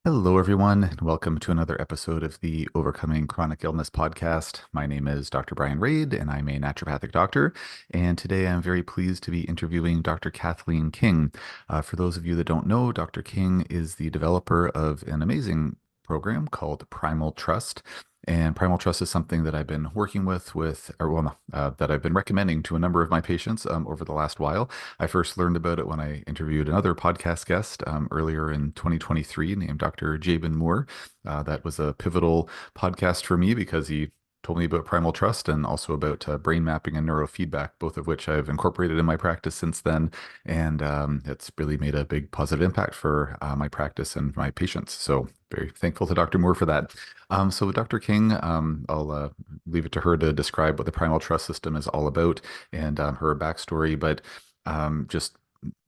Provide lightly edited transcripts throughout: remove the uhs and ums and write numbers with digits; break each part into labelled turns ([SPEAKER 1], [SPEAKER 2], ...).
[SPEAKER 1] Hello, everyone, and welcome to another episode of the Overcoming Chronic Illness podcast. My name is Dr. Brian Rade, and I'm a naturopathic doctor. And today I'm very pleased to be interviewing Dr. Kathleen King. For those of you that don't know, Dr. King is the developer of an amazing program called Primal Trust. And Primal Trust is something that I've been working that I've been recommending to a number of my patients over the last while. I first learned about it when I interviewed another podcast guest earlier in 2023 named Dr. Jabin Moore. That was a pivotal podcast for me because he told me about Primal Trust and also about brain mapping and neurofeedback, both of which I've incorporated in my practice since then. And it's really made a big positive impact for my practice and my patients. So very thankful to Dr. Moore for that. So with Dr. King, I'll leave it to her to describe what the Primal Trust system is all about and her backstory. But just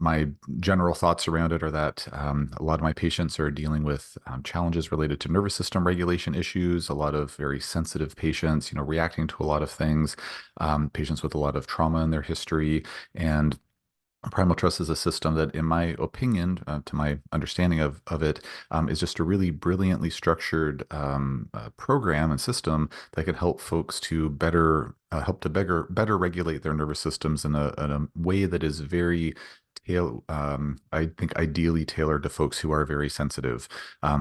[SPEAKER 1] my general thoughts around it are that a lot of my patients are dealing with challenges related to nervous system regulation issues, a lot of very sensitive patients, reacting to a lot of things, patients with a lot of trauma in their history. And Primal Trust is a system that, in my opinion, to my understanding of it, is just a really brilliantly structured program and system that can help folks to better regulate their nervous systems in a way that is very I think ideally tailored to folks who are very sensitive.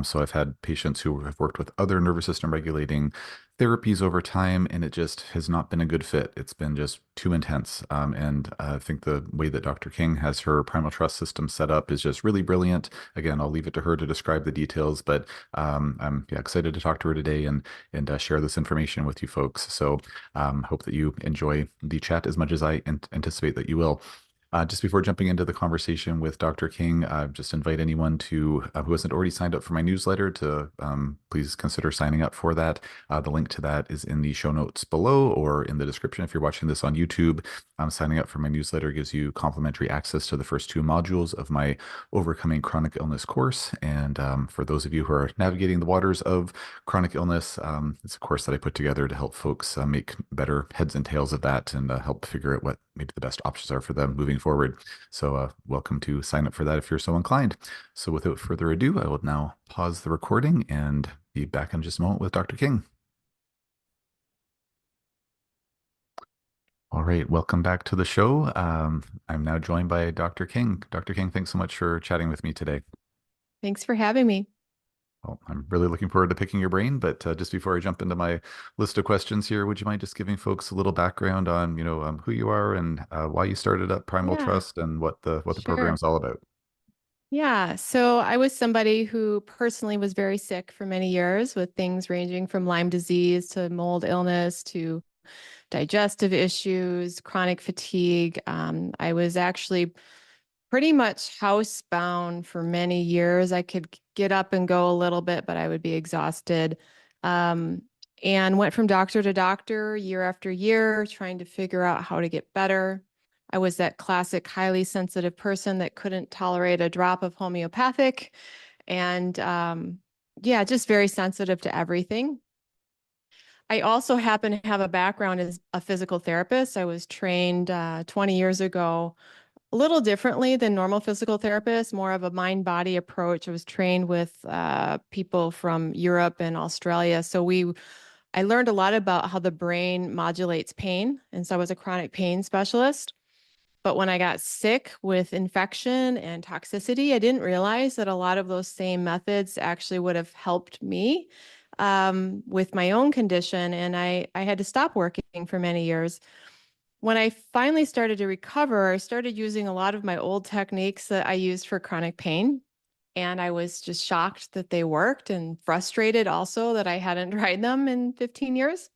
[SPEAKER 1] So I've had patients who have worked with other nervous system regulating therapies over time, and it just has not been a good fit. It's been just too intense. And I think the way that Dr. King has her Primal Trust system set up is just really brilliant. Again, I'll leave it to her to describe the details, but I'm excited to talk to her today and share this information with you folks. So hope that you enjoy the chat as much as I anticipate that you will. Just before jumping into the conversation with Dr. King, just invite anyone who hasn't already signed up for my newsletter to please consider signing up for that. The link to that is in the show notes below or in the description if you're watching this on YouTube. Signing up for my newsletter gives you complimentary access to the first two modules of my Overcoming Chronic Illness course. And for those of you who are navigating the waters of chronic illness, it's a course that I put together to help folks make better heads and tails of that and help figure out what maybe the best options are for them moving forward. So welcome to sign up for that if you're so inclined. So without further ado, I will now pause the recording and be back in just a moment with Dr. King. All right, welcome back to the show. I'm now joined by Dr. King. Dr. King, thanks so much for chatting with me today.
[SPEAKER 2] Thanks for having me.
[SPEAKER 1] Well, I'm really looking forward to picking your brain, but just before I jump into my list of questions here, would you mind just giving folks a little background on, who you are and why you started up Primal
[SPEAKER 2] Yeah,
[SPEAKER 1] Trust and what the program
[SPEAKER 2] sure.
[SPEAKER 1] is all about?
[SPEAKER 2] Yeah, so I was somebody who personally was very sick for many years with things ranging from Lyme disease to mold illness to digestive issues, chronic fatigue. I was actually pretty much housebound for many years. I could get up and go a little bit, but I would be exhausted. Um, and went from doctor to doctor year after year, trying to figure out how to get better. I was that classic highly sensitive person that couldn't tolerate a drop of homeopathic. And yeah, just very sensitive to everything. I also happen to have a background as a physical therapist. I was trained 20 years ago a little differently than normal physical therapists, more of a mind body approach. I was trained with people from Europe and Australia. I learned a lot about how the brain modulates pain. And so I was a chronic pain specialist. But when I got sick with infection and toxicity, I didn't realize that a lot of those same methods actually would have helped me with my own condition. And I had to stop working for many years. When I finally started to recover, I started using a lot of my old techniques that I used for chronic pain. And I was just shocked that they worked and frustrated also that I hadn't tried them in 15 years.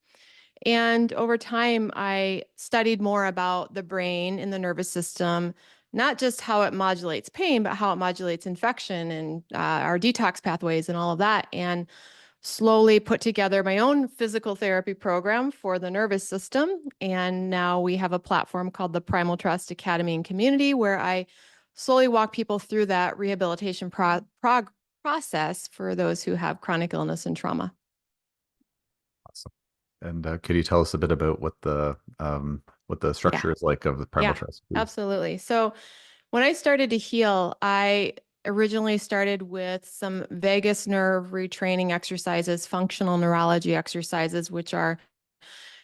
[SPEAKER 2] And over time, I studied more about the brain and the nervous system, not just how it modulates pain, but how it modulates infection and our detox pathways and all of that. And slowly put together my own physical therapy program for the nervous system. And now we have a platform called the Primal Trust Academy and Community where I slowly walk people through that rehabilitation process for those who have chronic illness and trauma.
[SPEAKER 1] Awesome. And could you tell us a bit about what the
[SPEAKER 2] Yeah,
[SPEAKER 1] structure is like of the Primal
[SPEAKER 2] yeah,
[SPEAKER 1] Trust, please?
[SPEAKER 2] absolutely. So when I started to heal, I originally started with some vagus nerve retraining exercises, functional neurology exercises, which are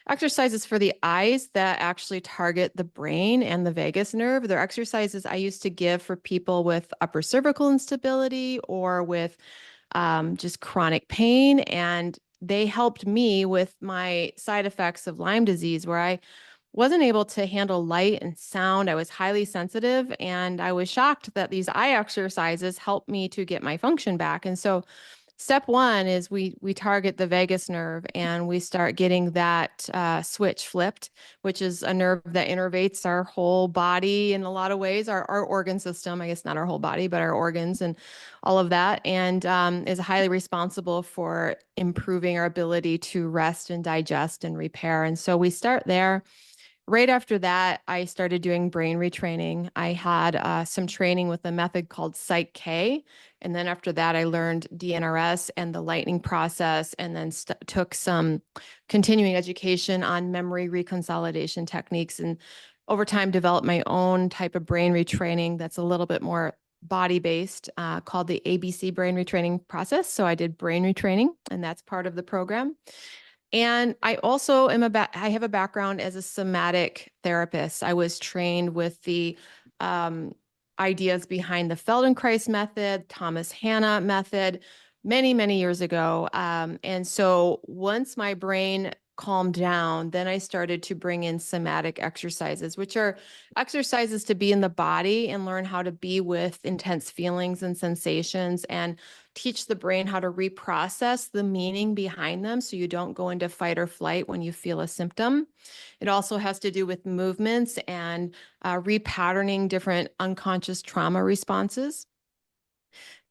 [SPEAKER 2] exercises for the eyes that actually target the brain and the vagus nerve. They're exercises I used to give for people with upper cervical instability or with just chronic pain. And they helped me with my side effects of Lyme disease, where I wasn't able to handle light and sound. I was highly sensitive, and I was shocked that these eye exercises helped me to get my function back. And so step one is we target the vagus nerve, and we start getting that switch flipped, which is a nerve that innervates our whole body in a lot of ways, our organ system, I guess not our whole body, but our organs and all of that, and is highly responsible for improving our ability to rest and digest and repair. And so we start there. Right after that, I started doing brain retraining. I had some training with a method called Psych K. And then after that, I learned DNRS and the lightning process, and then took some continuing education on memory reconsolidation techniques. And over time, developed my own type of brain retraining that's a little bit more body based, called the ABC brain retraining process. So I did brain retraining, and that's part of the program. And I also I have a background as a somatic therapist. I was trained with the um, ideas behind the Feldenkrais method, Thomas Hanna method, many, many years ago. And so once my brain calmed down, then I started to bring in somatic exercises, which are exercises to be in the body and learn how to be with intense feelings and sensations, and teach the brain how to reprocess the meaning behind them so you don't go into fight or flight when you feel a symptom. It also has to do with movements and repatterning different unconscious trauma responses.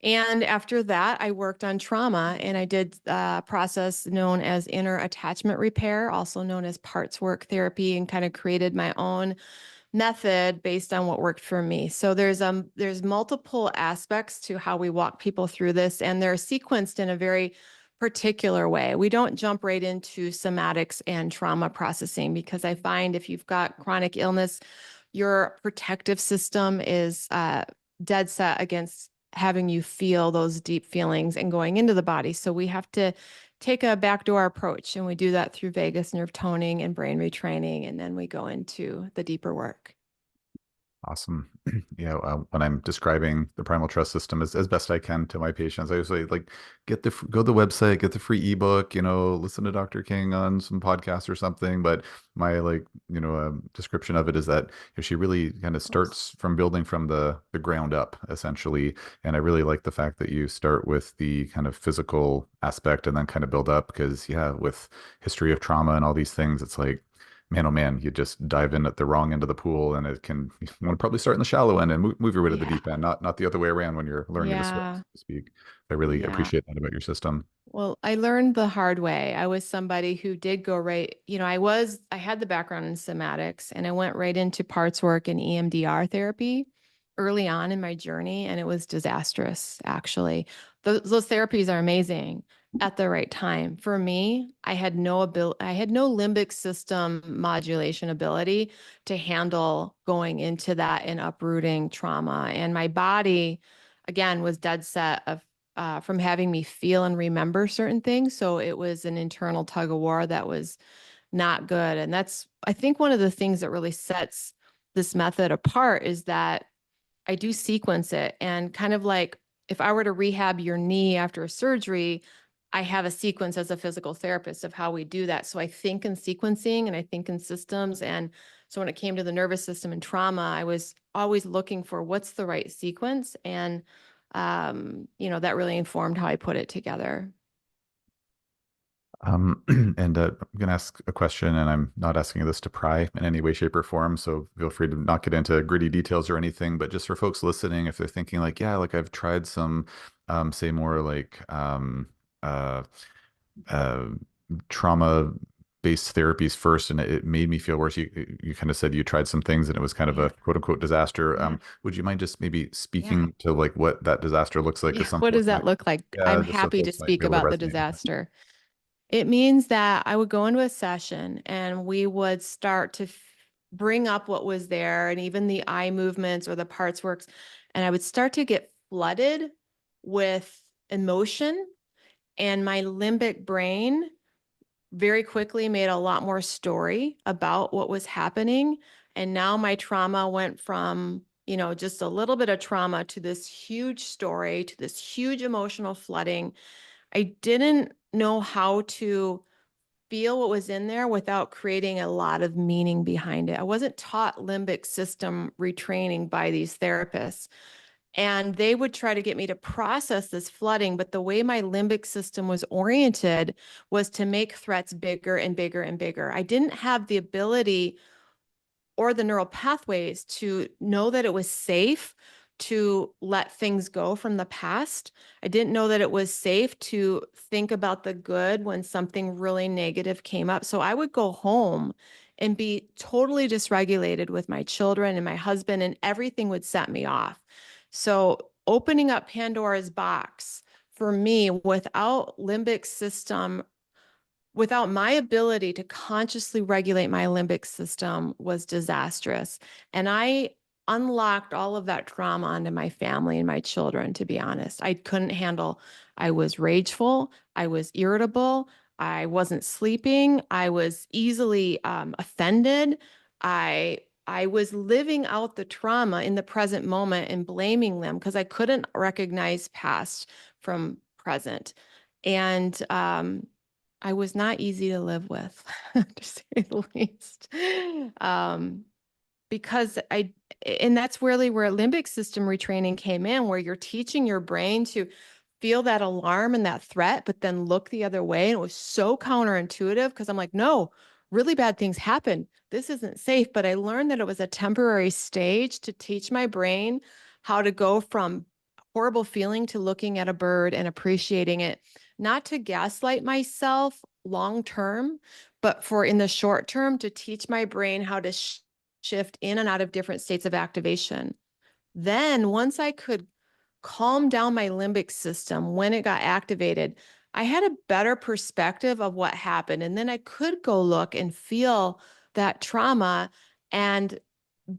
[SPEAKER 2] And after that, I worked on trauma, and I did a process known as inner attachment repair, also known as parts work therapy, and kind of created my own method based on what worked for me. So there's multiple aspects to how we walk people through this, and they're sequenced in a very particular way. We don't jump right into somatics and trauma processing, because I find if you've got chronic illness, your protective system is dead set against having you feel those deep feelings and going into the body. So we have to take a backdoor approach, and we do that through vagus nerve toning and brain retraining, and then we go into the deeper work.
[SPEAKER 1] Awesome. Yeah, when I'm describing the Primal Trust system as best I can to my patients, I usually like go to the website, get the free ebook, listen to Dr. King on some podcast or something. But my description of it is that she really kind of starts from building from the ground up, essentially. And I really like the fact that you start with the kind of physical aspect and then kind of build up, because yeah, with history of trauma and all these things, it's like, man, oh man, you just dive in at the wrong end of the pool, and it can, you want to probably start in the shallow end and move your way to the
[SPEAKER 2] Yeah.
[SPEAKER 1] deep end, not the other way around when you're learning to swim, so
[SPEAKER 2] Yeah.
[SPEAKER 1] to speak. I really
[SPEAKER 2] Yeah.
[SPEAKER 1] appreciate that about your system.
[SPEAKER 2] Well, I learned the hard way. I was somebody who did go right, I had the background in somatics, and I went right into parts work and EMDR therapy early on in my journey, and it was disastrous, actually. Those therapies are amazing at the right time. For me, I had no limbic system modulation ability to handle going into that and uprooting trauma. And my body, again, was dead set of from having me feel and remember certain things. So it was an internal tug of war that was not good. And that's, I think, one of the things that really sets this method apart is that I do sequence it. And kind of like if I were to rehab your knee after a surgery, I have a sequence as a physical therapist of how we do that. So I think in sequencing and I think in systems. And so when it came to the nervous system and trauma, I was always looking for what's the right sequence. And, that really informed how I put it together.
[SPEAKER 1] And I'm going to ask a question, and I'm not asking this to pry in any way, shape, or form. So feel free to not get into gritty details or anything. But just for folks listening, if they're thinking like, yeah, like I've tried some, say more like uh, uh, trauma based therapies first, and it made me feel worse. You kind of said you tried some things and it was kind of
[SPEAKER 2] Yeah.
[SPEAKER 1] a quote unquote disaster.
[SPEAKER 2] Yeah.
[SPEAKER 1] Would you mind just maybe
[SPEAKER 2] Yeah.
[SPEAKER 1] speaking to like what that disaster looks like?
[SPEAKER 2] Yeah.
[SPEAKER 1] Because some
[SPEAKER 2] What does
[SPEAKER 1] folks
[SPEAKER 2] that
[SPEAKER 1] might,
[SPEAKER 2] look like?
[SPEAKER 1] yeah,
[SPEAKER 2] I'm
[SPEAKER 1] just some
[SPEAKER 2] happy to
[SPEAKER 1] folks might
[SPEAKER 2] speak
[SPEAKER 1] be able to
[SPEAKER 2] about the
[SPEAKER 1] resonate with that.
[SPEAKER 2] disaster. It means that I would go into a session and we would start to bring up what was there and even the eye movements or the parts works. And I would start to get flooded with emotion, and my limbic brain very quickly made a lot more story about what was happening. And now my trauma went from, just a little bit of trauma to this huge story, to this huge emotional flooding. I didn't know how to feel what was in there without creating a lot of meaning behind it. I wasn't taught limbic system retraining by these therapists. And they would try to get me to process this flooding. But the way my limbic system was oriented was to make threats bigger and bigger and bigger. I didn't have the ability or the neural pathways to know that it was safe to let things go from the past. I didn't know that it was safe to think about the good when something really negative came up. So I would go home and be totally dysregulated with my children and my husband, and everything would set me off. So opening up Pandora's box for me without limbic system, without my ability to consciously regulate my limbic system, was disastrous. And I unlocked all of that trauma onto my family and my children, to be honest. I couldn't handle, I was rageful, I was irritable, I wasn't sleeping, I was easily offended. I was living out the trauma in the present moment and blaming them because I couldn't recognize past from present. And I was not easy to live with, to say the least. Um, because and that's really where limbic system retraining came in, where you're teaching your brain to feel that alarm and that threat, but then look the other way. And it was so counterintuitive because I'm like, no, really bad things happen. This isn't safe. But I learned that it was a temporary stage to teach my brain how to go from horrible feeling to looking at a bird and appreciating it, not to gaslight myself long term, but for in the short term to teach my brain how to shift in and out of different states of activation. Then once I could calm down my limbic system when it got activated, I had a better perspective of what happened. And then I could go look and feel that trauma and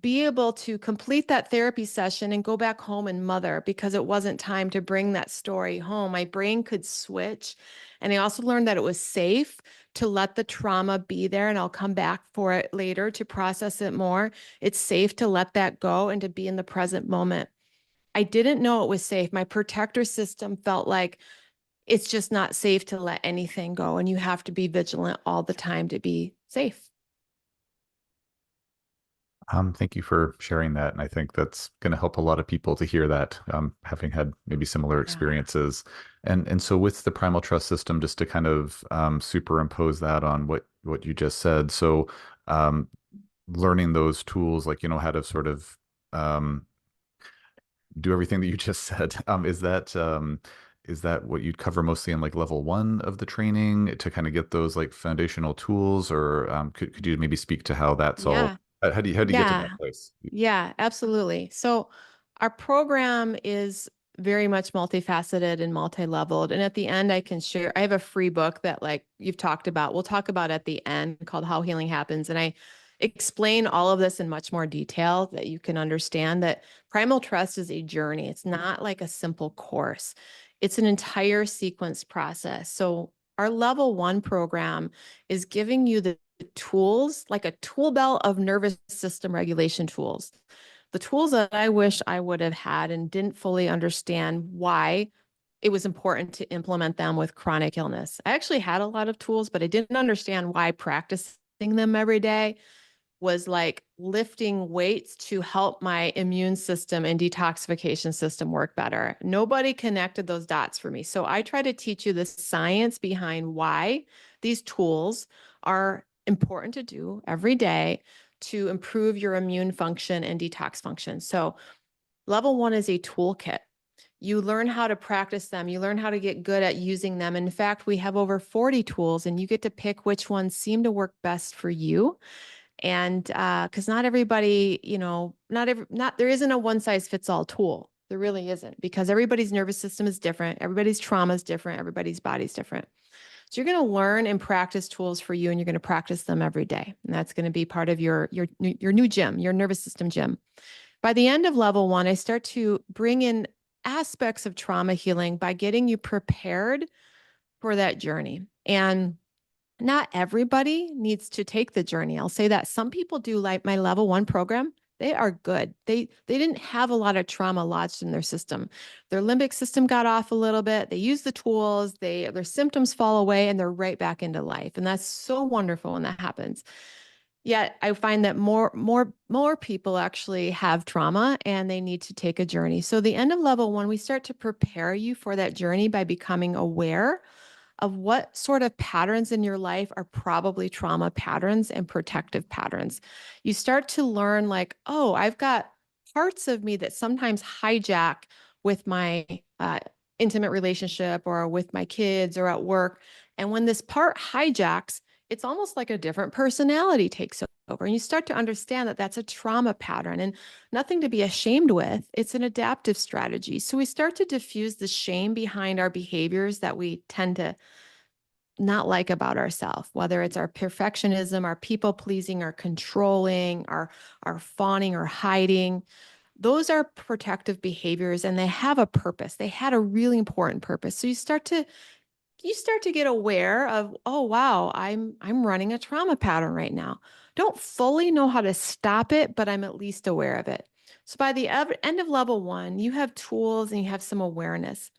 [SPEAKER 2] be able to complete that therapy session and go back home and mother, because it wasn't time to bring that story home. My brain could switch. And I also learned that it was safe to let the trauma be there, and I'll come back for it later to process it more. It's safe to let that go and to be in the present moment. I didn't know it was safe. My protector system felt like it's just not safe to let anything go, and you have to be vigilant all the time to be safe.
[SPEAKER 1] Thank you for sharing that. And I think that's going to help a lot of people to hear that, having had maybe similar
[SPEAKER 2] Yeah.
[SPEAKER 1] experiences. And so with the Primal Trust system, just to kind of superimpose that on what you just said. So um, learning those tools, like, how to sort of um, do everything that you just said. Is that what you'd cover mostly in like level one of the training to kind of get those like foundational tools, or could you maybe speak to how that's all?
[SPEAKER 2] Yeah.
[SPEAKER 1] How do you get to
[SPEAKER 2] Yeah.
[SPEAKER 1] that place?
[SPEAKER 2] Yeah, absolutely. So our program is very much multifaceted and multi-leveled. And at the end, I can share, I have a free book that like you've talked about, we'll talk about at the end, called How Healing Happens. And I explain all of this in much more detail that you can understand that Primal Trust is a journey. It's not like a simple course. It's an entire sequence process. So our level one program is giving you the tools, like a tool belt of nervous system regulation tools. The tools that I wish I would have had and didn't fully understand why it was important to implement them with chronic illness. I actually had a lot of tools, but I didn't understand why practicing them every day was like lifting weights to help my immune system and detoxification system work better. Nobody connected those dots for me. So I try to teach you the science behind why these tools are important to do every day to improve your immune function and detox function. So level one is a toolkit. You learn how to practice them. You learn how to get good at using them. In fact, we have over 40 tools, and you get to pick which ones seem to work best for you. And because not everybody, not there isn't a one size fits all tool. There really isn't, because everybody's nervous system is different, everybody's trauma is different, everybody's body's different. So you're going to learn and practice tools for you, and you're going to practice them every day, and that's going to be part of your new gym, your nervous system gym. By the end of level one, I start to bring in aspects of trauma healing by getting you prepared for that journey. And not everybody needs to take the journey. I'll say that some people do like my level 1 program. They are good. They didn't have a lot of trauma lodged in their system. Their limbic system got off a little bit. They use the tools, their symptoms fall away and they're right back into life. And that's so wonderful when that happens. Yet I find that more people actually have trauma and they need to take a journey. So the end of level 1, we start to prepare you for that journey by becoming aware of what sort of patterns in your life are probably trauma patterns and protective patterns. You start to learn, like, oh, I've got parts of me that sometimes hijack with my intimate relationship or with my kids or at work. And when this part hijacks, it's almost like a different personality takes over. And you start to understand that that's a trauma pattern and nothing to be ashamed with. It's an adaptive strategy. So we start to diffuse the shame behind our behaviors that we tend to not like about ourselves, whether it's our perfectionism, our people pleasing, our controlling, our fawning or hiding. Those are protective behaviors and they have a purpose. They had a really important purpose. So you start to get aware of, oh wow, I'm running a trauma pattern right now. Don't fully know how to stop it, but I'm at least aware of it. So by the end of level 1, you have tools and you have some awareness.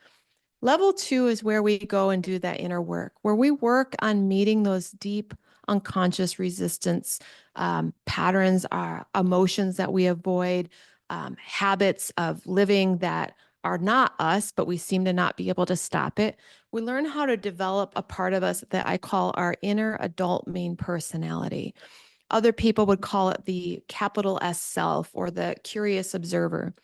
[SPEAKER 2] Level 2 is where we go and do that inner work, where we work on meeting those deep unconscious resistance patterns, our emotions that we avoid, habits of living that are not us, but we seem to not be able to stop it. We learn how to develop a part of us that I call our inner adult main personality. Other people would call it the capital S self or the curious observer,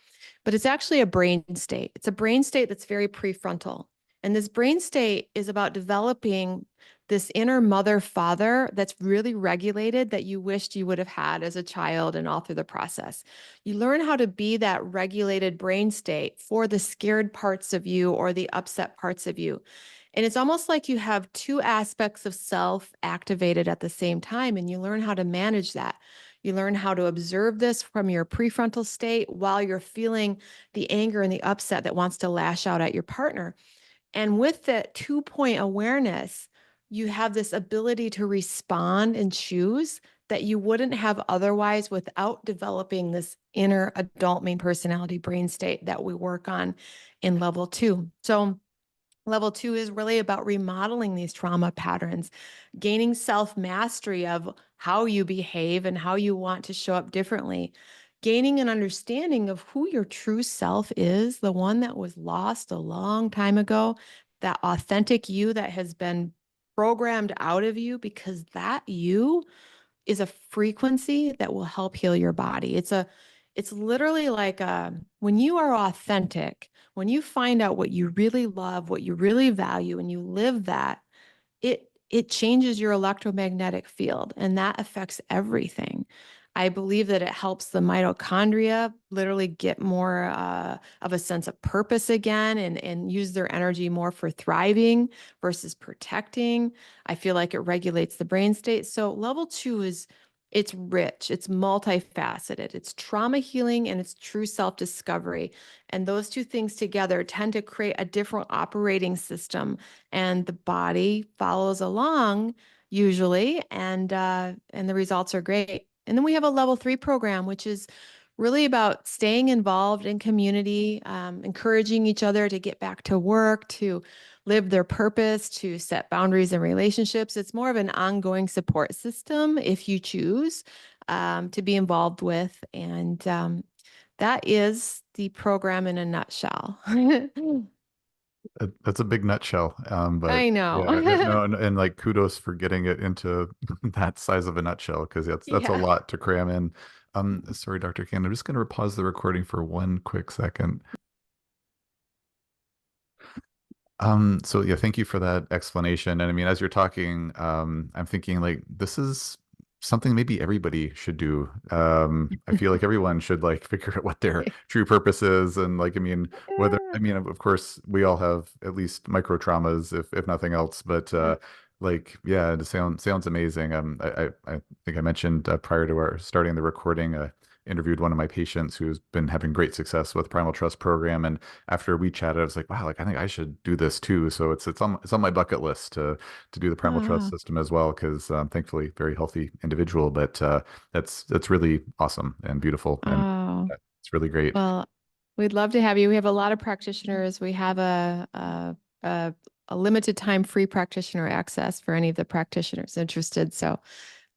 [SPEAKER 2] but it's actually a brain state. It's a brain state that's very prefrontal. And this brain state is about developing this inner mother father that's really regulated that you wished you would have had as a child and all through the process. You learn how to be that regulated brain state for the scared parts of you or the upset parts of you. And it's almost like you have two aspects of self activated at the same time, and you learn how to manage that. You learn how to observe this from your prefrontal state while you're feeling the anger and the upset that wants to lash out at your partner. And with that 2-point awareness, you have this ability to respond and choose that you wouldn't have otherwise without developing this inner adult main personality brain state that we work on in level 2. So, level 2 is really about remodeling these trauma patterns, gaining self mastery of how you behave and how you want to show up differently, gaining an understanding of who your true self is, the one that was lost a long time ago, that authentic you that has been programmed out of you, because that you is a frequency that will help heal your body. It's literally like when you are authentic, when you find out what you really love, what you really value, and you live that, it changes your electromagnetic field and that affects everything. I believe that it helps the mitochondria literally get more of a sense of purpose again and use their energy more for thriving versus protecting. I feel like it regulates the brain state. So level 2 it's rich, it's multifaceted, it's trauma healing and it's true self-discovery. And those two things together tend to create a different operating system and the body follows along usually and the results are great. And then we have a level 3 program, which is really about staying involved in community, encouraging each other to get back to work, to live their purpose, to set boundaries in relationships. It's more of an ongoing support system if you choose to be involved with. And that is the program in a nutshell.
[SPEAKER 1] That's a big nutshell. But
[SPEAKER 2] I know.
[SPEAKER 1] yeah, no, and like kudos for getting it into that size of a nutshell because that's a
[SPEAKER 2] Yeah.
[SPEAKER 1] lot to cram in. Sorry, Dr. Ken, I'm just going to pause the recording for one quick second. So yeah, thank you for that explanation. And I mean, as you're talking, I'm thinking like this is something maybe everybody should do. I feel like everyone should like figure out what their true purpose is. And like, I mean, whether, I mean, of course, we all have at least micro traumas, if nothing else, but
[SPEAKER 2] Yeah.
[SPEAKER 1] like, yeah, it sounds amazing. I think I mentioned prior to our starting the recording, interviewed one of my patients who's been having great success with Primal Trust program, and after we chatted, I was like, wow, like I think I should do this too. So it's on my bucket list to do the Primal Trust
[SPEAKER 2] Oh,
[SPEAKER 1] system as well, because thankfully very healthy individual, but that's really awesome and beautiful, and
[SPEAKER 2] oh,
[SPEAKER 1] it's really great.
[SPEAKER 2] well, we'd love to have you. We have a lot of practitioners. We have a, a limited time free practitioner access for any of the practitioners interested. So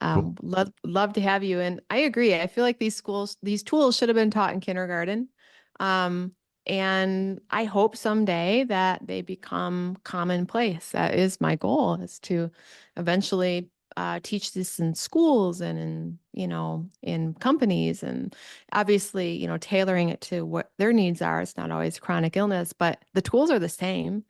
[SPEAKER 1] Cool.
[SPEAKER 2] love to have you. And I agree. I feel like these tools should have been taught in kindergarten. Um, and I hope someday that they become commonplace. That is my goal, is to eventually teach this in schools and in companies, and obviously, tailoring it to what their needs are. It's not always chronic illness, but the tools are the same.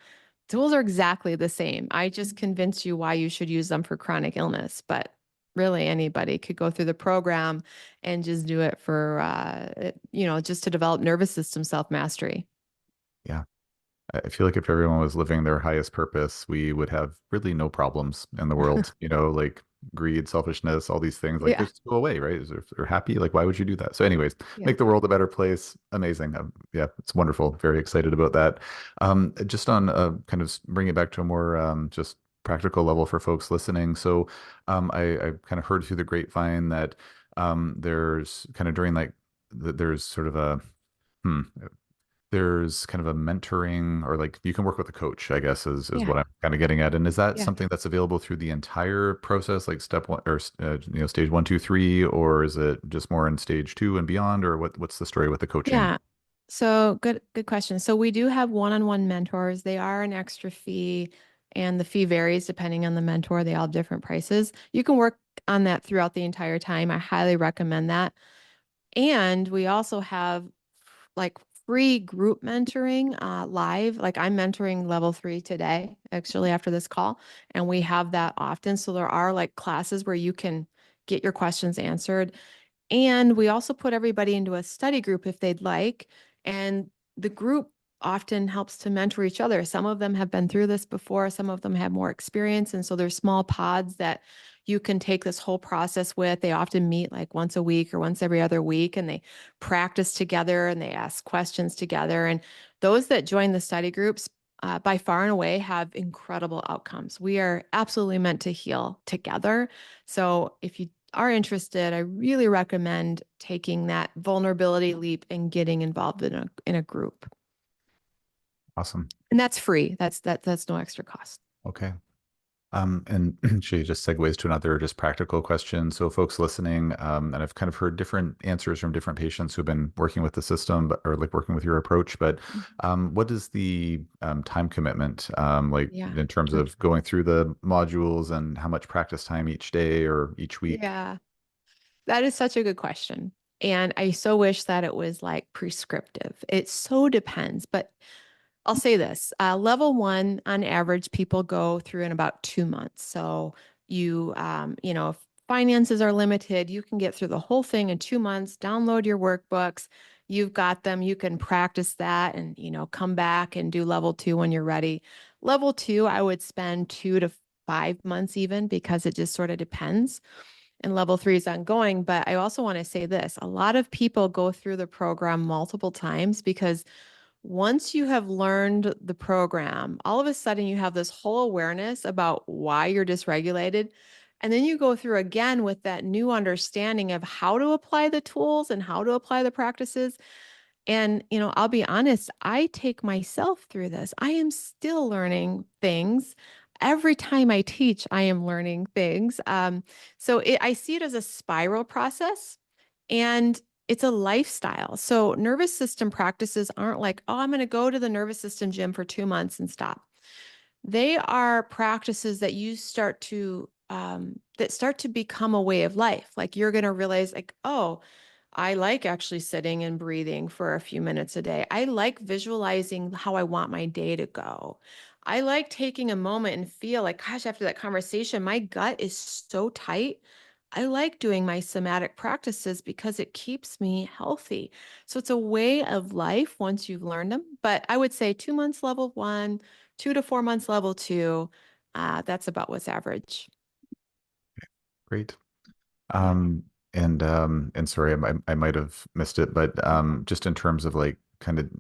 [SPEAKER 2] Tools are exactly the same. I just convinced you why you should use them for chronic illness, but really anybody could go through the program and just do it for, just to develop nervous system self-mastery.
[SPEAKER 1] Yeah. I feel like if everyone was living their highest purpose, we would have really no problems in the world. Like greed, selfishness, all these things, like
[SPEAKER 2] Yeah.
[SPEAKER 1] just go away, right? If they're happy, like why would you do that? So, anyways,
[SPEAKER 2] Yeah.
[SPEAKER 1] make the world a better place. Amazing. Yeah, it's wonderful. Very excited about that. Just on kind of bring it back to a more just practical level for folks listening. So, I kind of heard through the grapevine that there's kind of during like there's sort of a hmm, there's kind of a mentoring, or like you can work with a coach, I guess is
[SPEAKER 2] Yeah.
[SPEAKER 1] what I'm kind of getting at. And is that
[SPEAKER 2] Yeah.
[SPEAKER 1] something that's available through the entire process, like step one or stage one, two, three, or is it just more in stage two and beyond, or what's the story with the coaching?
[SPEAKER 2] Yeah. So good question. So we do have one-on-one mentors. They are an extra fee, and the fee varies depending on the mentor. They all have different prices. You can work on that throughout the entire time. I highly recommend that. And we also have like free group mentoring live. Like I'm mentoring level 3 today, actually, after this call. And we have that often. So there are like classes where you can get your questions answered. And we also put everybody into a study group if they'd like. And the group often helps to mentor each other. Some of them have been through this before, some of them have more experience. And so there's small pods that you can take this whole process with. They often meet like once a week or once every other week, and they practice together and they ask questions together. And those that join the study groups, by far and away, have incredible outcomes. We are absolutely meant to heal together. So if you are interested, I really recommend taking that vulnerability leap and getting involved in a group.
[SPEAKER 1] Awesome.
[SPEAKER 2] And that's free. That's no extra cost.
[SPEAKER 1] Okay. And she just segues to another just practical question. So, folks listening, and I've kind of heard different answers from different patients who've been working with the system, or like working with your approach. But
[SPEAKER 2] Mhm.
[SPEAKER 1] what is the time commitment, like
[SPEAKER 2] Yeah.
[SPEAKER 1] in terms of going through the modules, and how much practice time each day or each week?
[SPEAKER 2] Yeah. That is such a good question. And I so wish that it was like prescriptive. It so depends, but I'll say this, level one, on average, people go through in about 2 months. So if finances are limited, you can get through the whole thing in 2 months, download your workbooks. You've got them. You can practice that and, come back and do level two when you're ready. Level two, I would spend 2 to 5 months even, because it just sort of depends. And level three is ongoing. But I also want to say this, a lot of people go through the program multiple times because once you have learned the program, all of a sudden you have this whole awareness about why you're dysregulated. And then you go through again with that new understanding of how to apply the tools and how to apply the practices. And, I'll be honest, I take myself through this. I am still learning things. Every time I teach, I am learning things. I see it as a spiral process, and it's a lifestyle. So nervous system practices aren't like, oh, I'm going to go to the nervous system gym for 2 months and stop. They are practices that you start to become a way of life. Like you're going to realize, like, oh, I like actually sitting and breathing for a few minutes a day. I like visualizing how I want my day to go. I like taking a moment and feel like, gosh, after that conversation, my gut is so tight. I like doing my somatic practices because it keeps me healthy. So it's a way of life once you've learned them. But I would say 2 months level one, 2 to 4 months level two. That's about what's average.
[SPEAKER 1] Great.
[SPEAKER 2] Yeah.
[SPEAKER 1] Um, And sorry, I might have missed it, but just in terms of like kind of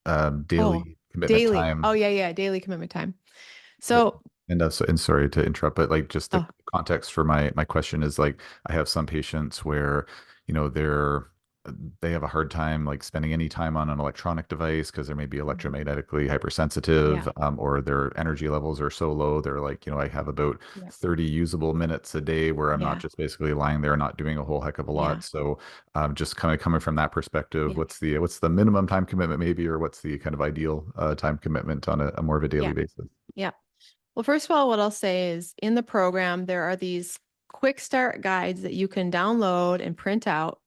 [SPEAKER 2] Oh,
[SPEAKER 1] daily commitment
[SPEAKER 2] daily. Oh,
[SPEAKER 1] time.
[SPEAKER 2] yeah, yeah, daily commitment time.
[SPEAKER 1] Yep.
[SPEAKER 2] So,
[SPEAKER 1] And sorry to interrupt, but like just the
[SPEAKER 2] oh,
[SPEAKER 1] context for my question is like I have some patients where, you know, they have a hard time like spending any time on an electronic device because they may be
[SPEAKER 2] mhm.
[SPEAKER 1] electromagnetically hypersensitive,
[SPEAKER 2] Yeah,
[SPEAKER 1] or their energy levels are so low. They're like, I have about
[SPEAKER 2] yeah,
[SPEAKER 1] 30 usable minutes a day where I'm not
[SPEAKER 2] yeah,
[SPEAKER 1] just basically lying there not doing a whole heck of a lot.
[SPEAKER 2] yeah,
[SPEAKER 1] So just kind of coming from that perspective,
[SPEAKER 2] yeah,
[SPEAKER 1] what's the minimum time commitment maybe, or what's the kind of ideal time commitment on a more of a daily
[SPEAKER 2] yeah,
[SPEAKER 1] basis?
[SPEAKER 2] yeah. Well, first of all, what I'll say is in the program, there are these quick start guides that you can download and print out.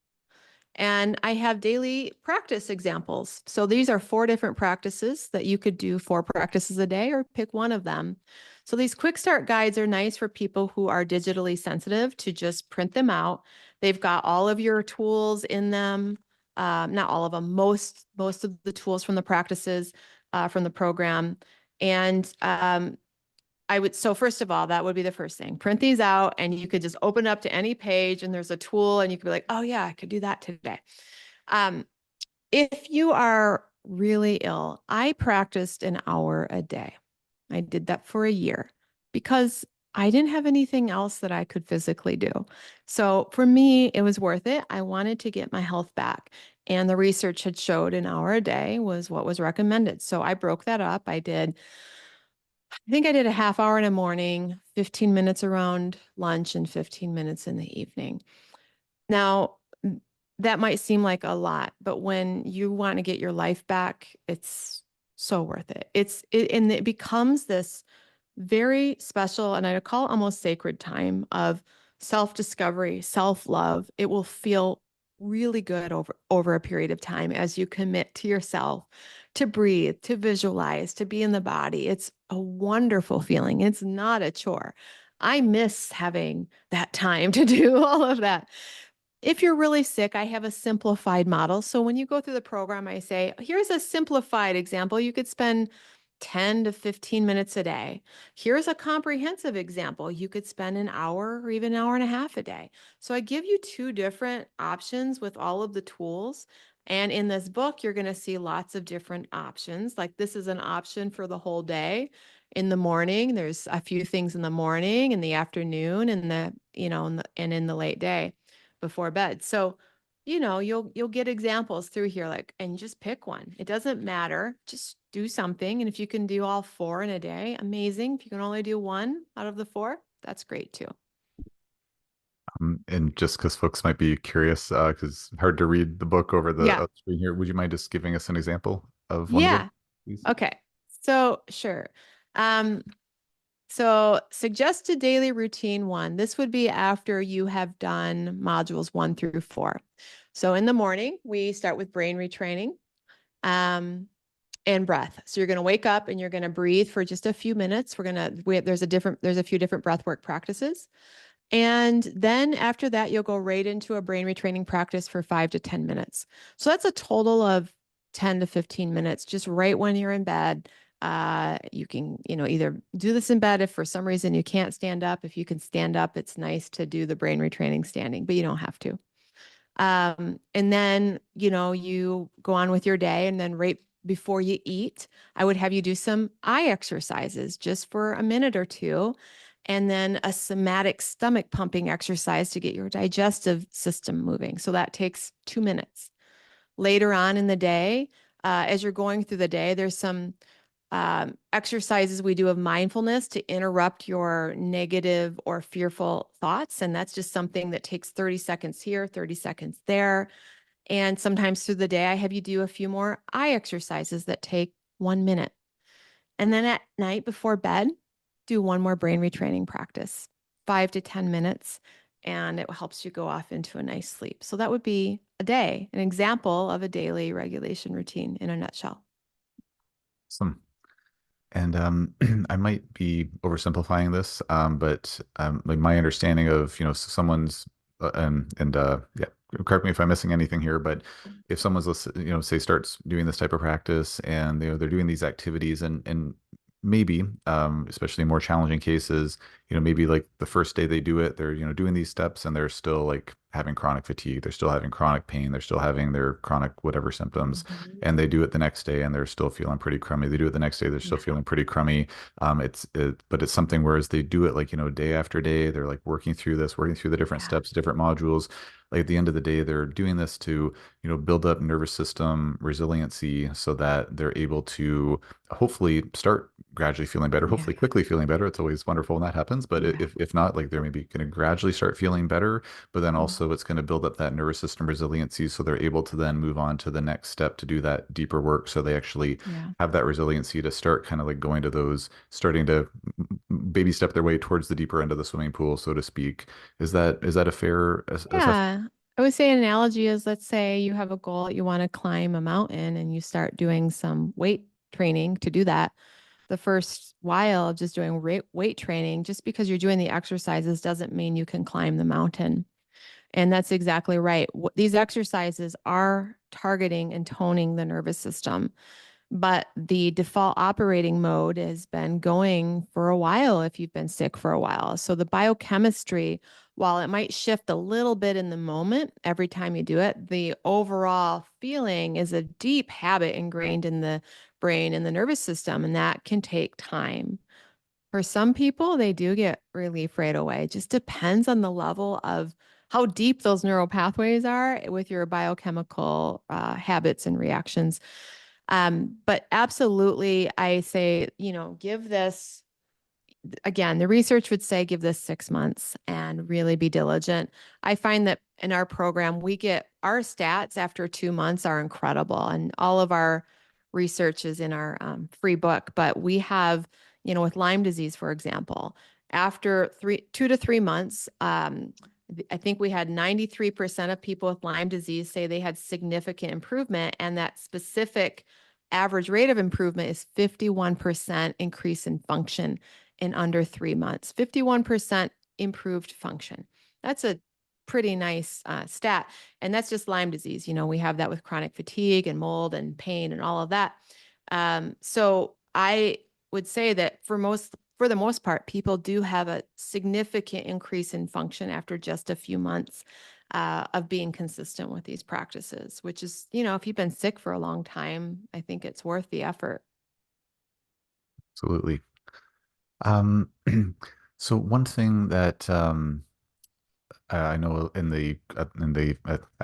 [SPEAKER 2] And I have daily practice examples. So these are 4 different practices that you could do 4 practices a day or pick one of them. So these quick start guides are nice for people who are digitally sensitive to just print them out. They've got all of your tools in them. Not all of them, most of the tools from the practices from the program. And so first of all, that would be the first thing. Print these out and you could just open up to any page and there's a tool and you could be like, oh yeah, I could do that today. Um, if you are really ill, I practiced an hour a day. I did that for a year because I didn't have anything else that I could physically do. So for me, it was worth it. I wanted to get my health back. And the research had showed an hour a day was what was recommended. So I broke that up. I think I did a half hour in the morning, 15 minutes around lunch, and 15 minutes in the evening. Now, that might seem like a lot, but when you want to get your life back, it's so worth it. And it becomes this very special, and I call it almost sacred time of self-discovery, self-love. It will feel really good over a period of time as you commit to yourself to breathe, to visualize, to be in the body. It's a wonderful feeling. It's not a chore. I miss having that time to do all of that. If you're really sick, I have a simplified model. So when you go through the program, I say, here's a simplified example. You could spend 10 to 15 minutes a day. Here's a comprehensive example. You could spend an hour or even an hour and a half a day. So I give you 2 different options with all of the tools. And in this book, you're going to see lots of different options. Like this is an option for the whole day. In the morning, there's a few things in the morning, in the afternoon, and and in the late day before bed. So, you'll get examples through here like and just pick one. It doesn't matter. Just do something. And if you can do all 4 in a day, amazing. If you can only do one out of the 4, that's great too.
[SPEAKER 1] And just because folks might be curious, because hard to read the book over the
[SPEAKER 2] Yeah.
[SPEAKER 1] screen here, would you mind just giving us an example of one of them,
[SPEAKER 2] Yeah.
[SPEAKER 1] please?
[SPEAKER 2] Okay. So, sure. Um so suggested daily routine 1. This would be after you have done modules 1 through 4. So in the morning, we start with brain retraining. Um and breath. So you're going to wake up and you're going to breathe for just a few minutes. There's a few different breath work practices. And then after that, you'll go right into a brain retraining practice for 5 to 10 minutes. So that's a total of 10 to 15 minutes, just right when you're in bed. You can, either do this in bed if for some reason you can't stand up. If you can stand up, it's nice to do the brain retraining standing, but you don't have to. And then, you go on with your day. And then right before you eat, I would have you do some eye exercises just for a minute or two. And then a somatic stomach pumping exercise to get your digestive system moving. So that takes 2 minutes. Later on in the day, as you're going through the day, there's some exercises we do of mindfulness to interrupt your negative or fearful thoughts. And that's just something that takes 30 seconds here, 30 seconds there. And sometimes through the day, I have you do a few more eye exercises that take 1 minute. And then at night before bed, do one more brain retraining practice, 5 to 10 minutes, and it helps you go off into a nice sleep. So that would be a day, an example of a daily regulation routine in a nutshell.
[SPEAKER 1] Awesome. And I might be oversimplifying this, but like my understanding of, someone's yeah, correct me if I'm missing anything here, but if someone's say starts doing this type of practice and they're doing these activities and maybe especially in more challenging cases, maybe like the first day they do it, they're doing these steps and they're still like having chronic fatigue, they're still having chronic pain, they're still having their chronic whatever symptoms,
[SPEAKER 2] Mhm.
[SPEAKER 1] and they do it the next day and they're still feeling pretty crummy. They do it the next day, they're still
[SPEAKER 2] Yeah.
[SPEAKER 1] feeling pretty crummy. But it's something whereas they do it like, day after day, they're like working through this, working through the different
[SPEAKER 2] Yeah.
[SPEAKER 1] steps, different modules. Like at the end of the day, they're doing this to, build up nervous system resiliency so that they're able to hopefully start gradually feeling better,
[SPEAKER 2] Yeah.
[SPEAKER 1] hopefully quickly feeling better. It's always wonderful when that happens. But
[SPEAKER 2] Yeah.
[SPEAKER 1] if not, like they're maybe going to gradually start feeling better, but then
[SPEAKER 2] Mhm.
[SPEAKER 1] also it's going to build up that nervous system resiliency so they're able to then move on to the next step to do that deeper work. So they actually
[SPEAKER 2] Yeah.
[SPEAKER 1] have that resiliency to start kind of like going to those, starting to baby step their way towards the deeper end of the swimming pool, so to speak. Is that a fair assessment?
[SPEAKER 2] Yeah. I would say an analogy is, let's say you have a goal, you want to climb a mountain and you start doing some weight training to do that. The first while of just doing weight training, just because you're doing the exercises doesn't mean you can climb the mountain. And that's exactly right. These exercises are targeting and toning the nervous system, but the default operating mode has been going for a while if you've been sick for a while. So the biochemistry, while it might shift a little bit in the moment every time you do it, the overall feeling is a deep habit ingrained in the brain and the nervous system, and that can take time. For some people, they do get relief right away. It just depends on the level of how deep those neural pathways are with your biochemical habits and reactions. But absolutely, I say, give this again, the research would say give this 6 months and really be diligent. I find that in our program, we get our stats after 2 months are incredible, and all of our research is in our free book. But we have, with Lyme disease, for example, after 2 to 3 months, I think we had 93% of people with Lyme disease say they had significant improvement, and that specific average rate of improvement is 51% increase in function in under 3 months, 51% improved function. That's a pretty nice stat. And that's just Lyme disease. We have that with chronic fatigue and mold and pain and all of that. So I would say that for the most part, people do have a significant increase in function after just a few months of being consistent with these practices, which is, if you've been sick for a long time, I think it's worth the effort.
[SPEAKER 1] Absolutely. Um, so one thing that I know at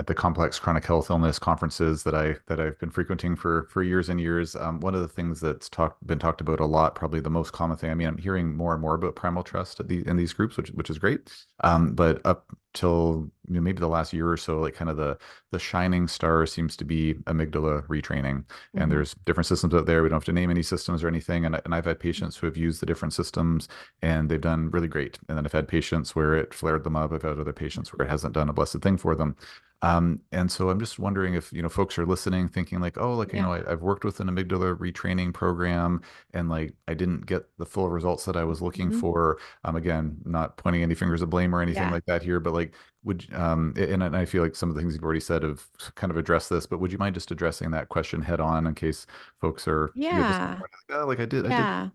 [SPEAKER 1] the complex chronic health illness conferences that I've been frequenting for years and years. One of the things that's been talked about a lot, probably the most common thing. I mean, I'm hearing more and more about primal trust in these groups, which is great. But up till maybe the last year or so, like kind of the shining star seems to be amygdala retraining. And
[SPEAKER 2] Mhm.
[SPEAKER 1] there's different systems out there. We don't have to name any systems or anything. And I've had patients who have used the different systems and they've done really great. And then I've had patients where it flared them up. I've had other patients where it hasn't done a blessed thing for them. And so I'm just wondering if, folks are listening, thinking like, oh, like,
[SPEAKER 2] Yeah.
[SPEAKER 1] I've worked with an amygdala retraining program and like I didn't get the full results that I was looking
[SPEAKER 2] Mhm.
[SPEAKER 1] for. Again, not pointing any fingers of blame or anything
[SPEAKER 2] Yeah.
[SPEAKER 1] like that here, but like, and I feel like some of the things you've already said have kind of addressed this, but would you mind just addressing that question head on in case folks are, just
[SPEAKER 2] Yeah.
[SPEAKER 1] like, oh, like I did.
[SPEAKER 2] Yeah.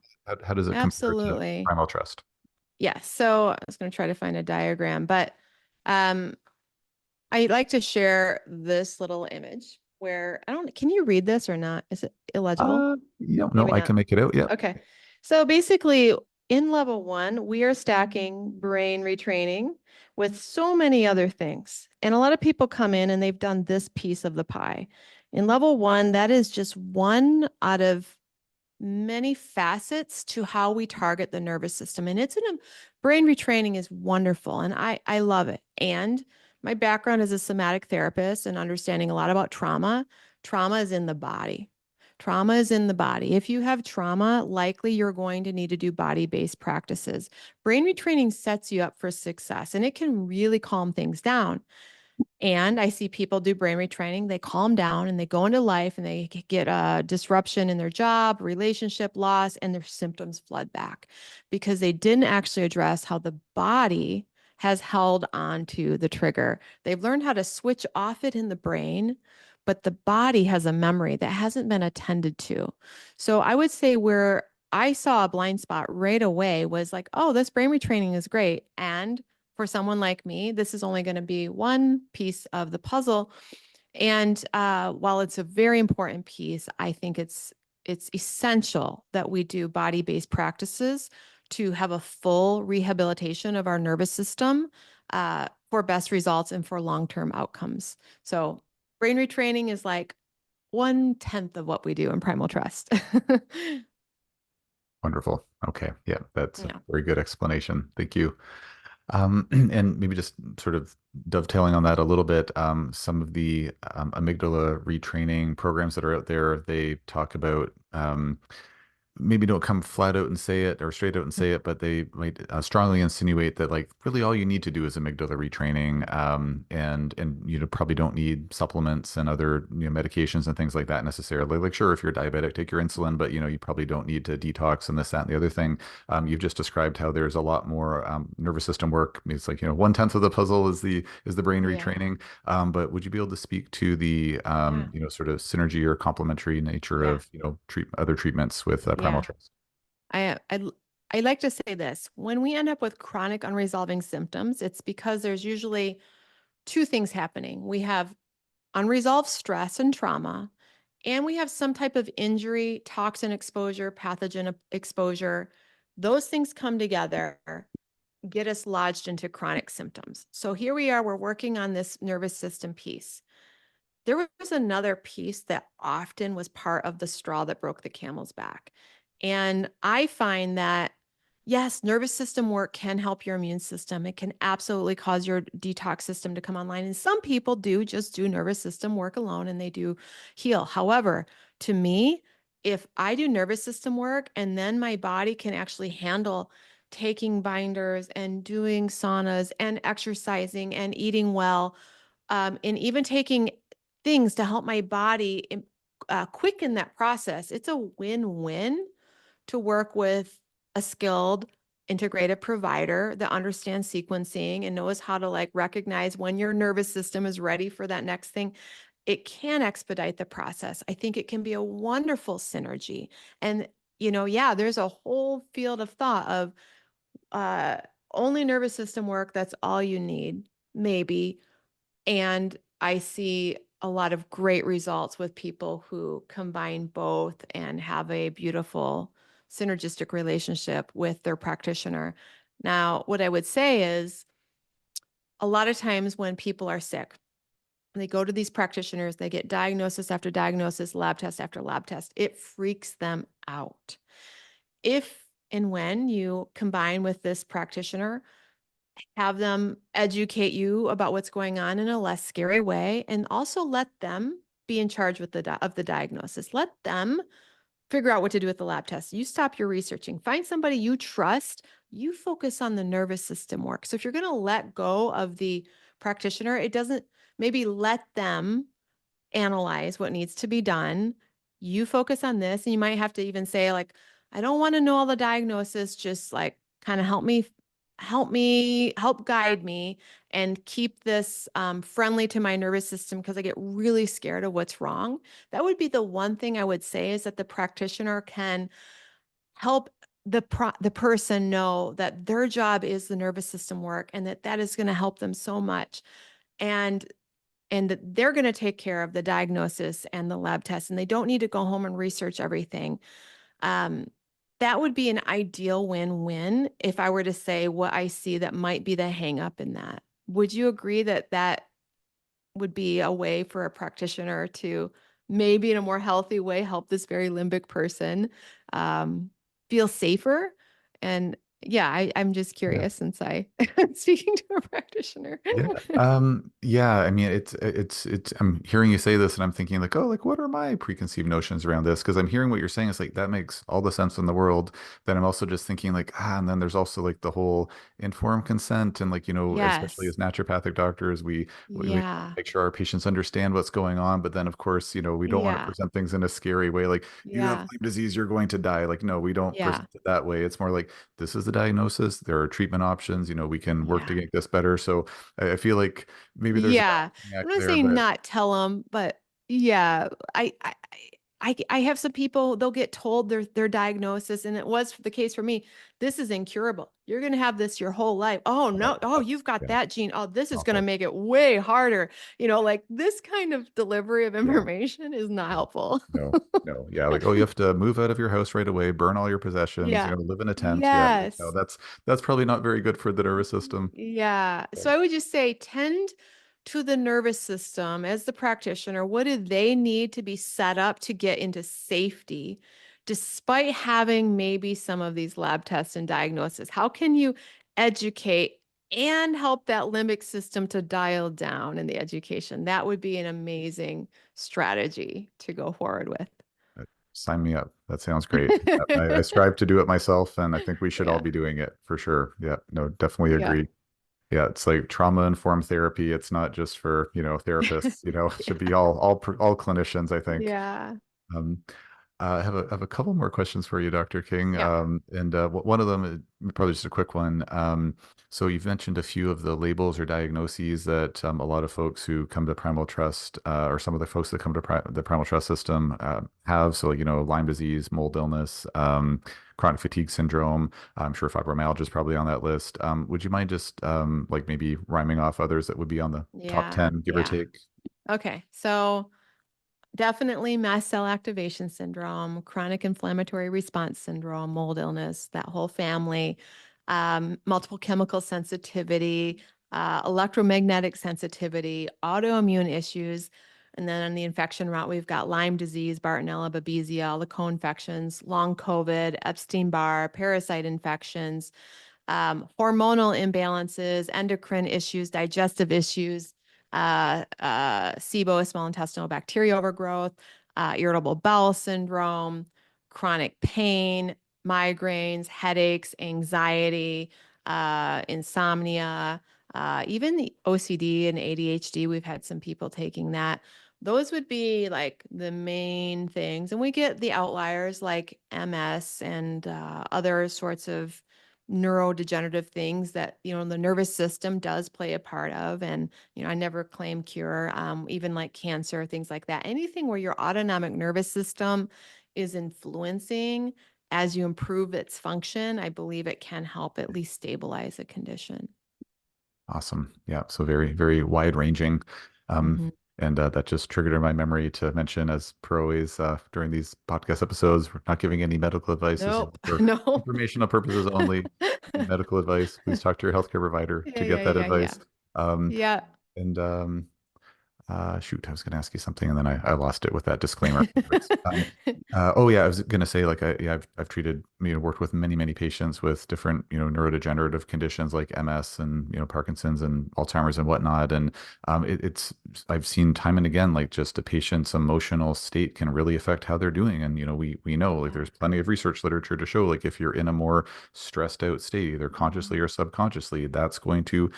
[SPEAKER 1] How does it compare to
[SPEAKER 2] Absolutely.
[SPEAKER 1] Primal Trust?
[SPEAKER 2] Yeah. So I was going to try to find a diagram, but um, I'd like to share this little image where can you read this or not? Is it illegible?
[SPEAKER 1] Yeah, no,
[SPEAKER 2] Maybe
[SPEAKER 1] I
[SPEAKER 2] not.
[SPEAKER 1] can make it out. Yeah.
[SPEAKER 2] Okay. So basically, in level one, we are stacking brain retraining with so many other things. And a lot of people come in and they've done this piece of the pie. In level one, that is just one out of many facets to how we target the nervous system. And brain retraining is wonderful and I love it. And my background as a somatic therapist and understanding a lot about trauma, trauma is in the body. Trauma is in the body. If you have trauma, likely you're going to need to do body-based practices. Brain retraining sets you up for success and it can really calm things down. And I see people do brain retraining, they calm down and they go into life and they get a disruption in their job, relationship loss, and their symptoms flood back because they didn't actually address how the body has held on to the trigger. They've learned how to switch off it in the brain, but the body has a memory that hasn't been attended to. So I would say where I saw a blind spot right away was like, oh, this brain retraining is great. And for someone like me, this is only going to be one piece of the puzzle. And while it's a very important piece, I think it's essential that we do body-based practices to have a full rehabilitation of our nervous system for best results and for long-term outcomes. So brain retraining is like 1/10 of what we do in Primal Trust.
[SPEAKER 1] Wonderful. Okay. Yeah, that's a
[SPEAKER 2] Yeah.
[SPEAKER 1] very good explanation. Thank you. And maybe just sort of dovetailing on that a little bit, some of the amygdala retraining programs that are out there, they talk about maybe don't come flat out and say it or straight out and say it, but they might strongly insinuate that like really all you need to do is amygdala retraining, and you know probably don't need supplements and other medications and things like that necessarily. Like sure, if you're diabetic, take your insulin, but you probably don't need to detox and this, that, and the other thing. You've just described how there's a lot more nervous system work. It's like 1/10 of the puzzle is the brain
[SPEAKER 2] Yeah.
[SPEAKER 1] retraining. But would you be able to speak to the
[SPEAKER 2] Yeah.
[SPEAKER 1] sort of synergy or complementary nature
[SPEAKER 2] Yeah.
[SPEAKER 1] of other treatments with Primal
[SPEAKER 2] Yeah.
[SPEAKER 1] Trust?
[SPEAKER 2] I like to say this. When we end up with chronic unresolving symptoms, it's because there's usually two things happening. We have unresolved stress and trauma, and we have some type of injury, toxin exposure, pathogen exposure. Those things come together, get us lodged into chronic symptoms. So here we are, we're working on this nervous system piece. There was another piece that often was part of the straw that broke the camel's back. And I find that, yes, nervous system work can help your immune system. It can absolutely cause your detox system to come online. And some people do just do nervous system work alone and they do heal. However, to me, if I do nervous system work and then my body can actually handle taking binders and doing saunas and exercising and eating well, and even taking things to help my body quicken that process, it's a win-win to work with a skilled integrated provider that understands sequencing and knows how to like recognize when your nervous system is ready for that next thing. It can expedite the process. I think it can be a wonderful synergy. And, yeah, there's a whole field of thought of uh, only nervous system work. That's all you need, maybe. And I see a lot of great results with people who combine both and have a beautiful synergistic relationship with their practitioner. Now, what I would say is a lot of times when people are sick, they go to these practitioners, they get diagnosis after diagnosis, lab test after lab test. It freaks them out. If and when you combine with this practitioner, have them educate you about what's going on in a less scary way, and also let them be in charge with of the diagnosis. Let them figure out what to do with the lab test. You stop your researching, find somebody you trust, you focus on the nervous system work. So if you're going to let go of the practitioner, it doesn't, maybe let them analyze what needs to be done. You focus on this, and you might have to even say, like, I don't want to know all the diagnosis, just like kind of help guide me and keep this friendly to my nervous system because I get really scared of what's wrong. That would be the one thing I would say, is that the practitioner can help the person know that their job is the nervous system work, and that is going to help them so much. And that they're going to take care of the diagnosis and the lab tests, and they don't need to go home and research everything. Um, that would be an ideal win-win if I were to say what I see that might be the hang up in that. Would you agree that that would be a way for a practitioner to maybe in a more healthy way help this very limbic person um, feel safer? And yeah, I'm just curious since I'm speaking to a practitioner.
[SPEAKER 1] Yeah. Yeah, I mean I'm hearing you say this and I'm thinking like, oh, like what are my preconceived notions around this? Because I'm hearing what you're saying. It's like that makes all the sense in the world. Then I'm also just thinking like, and then there's also like the whole informed consent and like, especially
[SPEAKER 2] Yes.
[SPEAKER 1] as naturopathic doctors, we
[SPEAKER 2] Yeah.
[SPEAKER 1] make sure our patients understand what's going on. But then of course, we don't want to
[SPEAKER 2] Yeah.
[SPEAKER 1] present things in a scary way, like you have
[SPEAKER 2] Yeah.
[SPEAKER 1] Lyme disease, you're going to die. Like, no, we don't
[SPEAKER 2] Yeah.
[SPEAKER 1] present it that way. It's more like this is the diagnosis, there are treatment options, we can work to
[SPEAKER 2] Yeah.
[SPEAKER 1] make this better. So I feel like maybe there's a
[SPEAKER 2] Yeah.
[SPEAKER 1] balancing
[SPEAKER 2] I'm
[SPEAKER 1] act
[SPEAKER 2] not
[SPEAKER 1] there,
[SPEAKER 2] saying
[SPEAKER 1] but
[SPEAKER 2] not tell them, but yeah, I I have some people, they'll get told their diagnosis, and it was the case for me. This is incurable. You're going to have this your whole life. Oh no. Oh,
[SPEAKER 1] That's
[SPEAKER 2] you've got
[SPEAKER 1] yeah,
[SPEAKER 2] that gene. Oh, this is going to
[SPEAKER 1] awful.
[SPEAKER 2] make it way harder. Like this kind of delivery of
[SPEAKER 1] Yeah.
[SPEAKER 2] information is not helpful.
[SPEAKER 1] No, no. Yeah, like, oh, you have to move out of your house right away, burn all your possessions,
[SPEAKER 2] Yeah.
[SPEAKER 1] live in a tent. Yeah, like, no,
[SPEAKER 2] Yes.
[SPEAKER 1] that's probably not very good for the nervous system.
[SPEAKER 2] Yeah. So
[SPEAKER 1] So,
[SPEAKER 2] I would just say tend to the nervous system as the practitioner. What do they need to be set up to get into safety despite having maybe some of these lab tests and diagnosis? How can you educate and help that limbic system to dial down in the education? That would be an amazing strategy to go forward with.
[SPEAKER 1] sign me up. That sounds great. I strive to do it myself, and I think we should all
[SPEAKER 2] Yeah.
[SPEAKER 1] be doing it for sure. Yeah, no, definitely
[SPEAKER 2] Yeah.
[SPEAKER 1] agree. Yeah, it's like trauma-informed therapy. It's not just for, therapists, it should be all clinicians, I think.
[SPEAKER 2] Yeah.
[SPEAKER 1] Um, I have a couple more questions for you, Dr. King.
[SPEAKER 2] Yeah.
[SPEAKER 1] And one of them is probably just a quick one. So you've mentioned a few of the labels or diagnoses that a lot of folks who come to Primal Trust, or some of the folks that come to the Primal Trust system, have. So, Lyme disease, mold illness, chronic fatigue syndrome. I'm sure fibromyalgia is probably on that list. Would you mind just like maybe rhyming off others that would be on the top
[SPEAKER 2] Yeah.
[SPEAKER 1] 10, give or
[SPEAKER 2] Yeah.
[SPEAKER 1] take?
[SPEAKER 2] Okay. So definitely mast cell activation syndrome, chronic inflammatory response syndrome, mold illness, that whole family, multiple chemical sensitivity, electromagnetic sensitivity, autoimmune issues. And then on the infection route, we've got Lyme disease, Bartonella, Babesia, all the co-infections, long COVID, Epstein-Barr, parasite infections, hormonal imbalances, endocrine issues, digestive issues, SIBO, small intestinal bacteria overgrowth, irritable bowel syndrome, chronic pain, migraines, headaches, anxiety, insomnia, even the OCD and ADHD. We've had some people taking that. Those would be like the main things. And we get the outliers like MS and other sorts of neurodegenerative things that the nervous system does play a part of. And I never claim cure, even like cancer, things like that. Anything where your autonomic nervous system is influencing as you improve its function, I believe it can help at least stabilize a condition.
[SPEAKER 1] Awesome. Yeah. So very, very wide ranging. Um,
[SPEAKER 2] Hmm.
[SPEAKER 1] and that just triggered in my memory to mention, as per always, during these podcast episodes, we're not giving any medical advice. This is
[SPEAKER 2] Nope.
[SPEAKER 1] for
[SPEAKER 2] No.
[SPEAKER 1] informational purposes only. Medical advice, please talk to your healthcare provider
[SPEAKER 2] Yeah,
[SPEAKER 1] to get
[SPEAKER 2] yeah,
[SPEAKER 1] that
[SPEAKER 2] yeah, yeah.
[SPEAKER 1] advice. Um,
[SPEAKER 2] Yeah.
[SPEAKER 1] and shoot, I was going to ask you something and then I lost it with that disclaimer. Oh yeah, I was going to say like I've treated worked with many patients with different neurodegenerative conditions like MS and Parkinson's and Alzheimer's and whatnot, and it's I've seen time and again like just a patient's emotional state can really affect how they're doing, and we know like
[SPEAKER 2] Yeah.
[SPEAKER 1] there's plenty of research literature to show like if you're in a more stressed out state, either consciously
[SPEAKER 2] Mhm.
[SPEAKER 1] or subconsciously, that's going to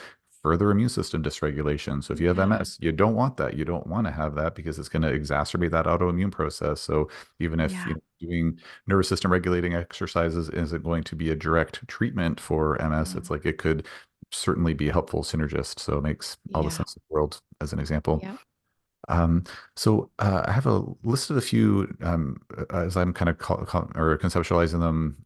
[SPEAKER 1] further immune system dysregulation. So if you have
[SPEAKER 2] Yeah.
[SPEAKER 1] MS, you don't want that. You don't want to have that because it's going to exacerbate that autoimmune process. So even if
[SPEAKER 2] Yeah.
[SPEAKER 1] doing nervous system regulating exercises isn't going to be a direct treatment for MS, it's
[SPEAKER 2] Mm.
[SPEAKER 1] like it could certainly be a helpful synergist. So it makes all the
[SPEAKER 2] Yeah.
[SPEAKER 1] sense in the world as an example.
[SPEAKER 2] Yeah.
[SPEAKER 1] I have a list of a few, as I'm kind of or conceptualizing them,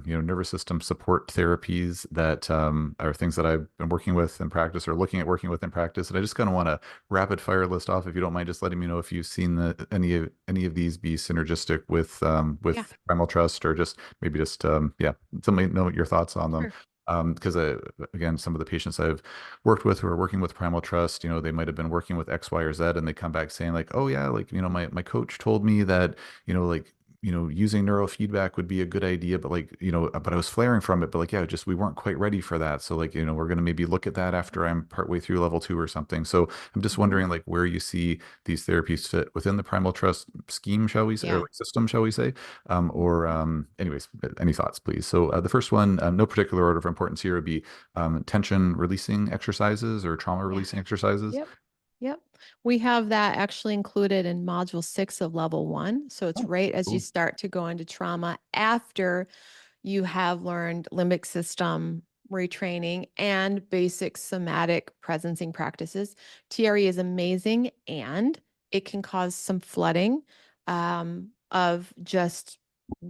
[SPEAKER 1] nervous system support therapies that are things that I've been working with in practice or looking at working with in practice. And I just kind of want to rapid fire list off, if you don't mind, just letting me know if you've seen any of these be synergistic
[SPEAKER 2] Yeah.
[SPEAKER 1] with Primal Trust, or just maybe just yeah, tell me know your thoughts on them.
[SPEAKER 2] Sure.
[SPEAKER 1] Because again, some of the patients I've worked with who are working with Primal Trust, they might have been working with X, Y, or Z, and they come back saying like, oh yeah, like, my coach told me that, like, using neurofeedback would be a good idea, but like, but I was flaring from it, but like, yeah, just, we weren't quite ready for that. So like, we're going to maybe look at that after I'm partway through level 2 or something. So I'm just
[SPEAKER 2] Hmm.
[SPEAKER 1] wondering like where you see these therapies fit within the Primal Trust scheme, shall we say, or
[SPEAKER 2] Yeah.
[SPEAKER 1] like system, shall we say? Or anyways, any thoughts, please? So the first one, no particular order of importance here, would be tension releasing exercises or trauma
[SPEAKER 2] Yeah.
[SPEAKER 1] releasing exercises.
[SPEAKER 2] Yep. Yep. We have that actually included in module 6 of level 1. So it's
[SPEAKER 1] Oh,
[SPEAKER 2] right as you
[SPEAKER 1] cool.
[SPEAKER 2] start to go into trauma after you have learned limbic system retraining and basic somatic presencing practices. TRE is amazing and it can cause some flooding of just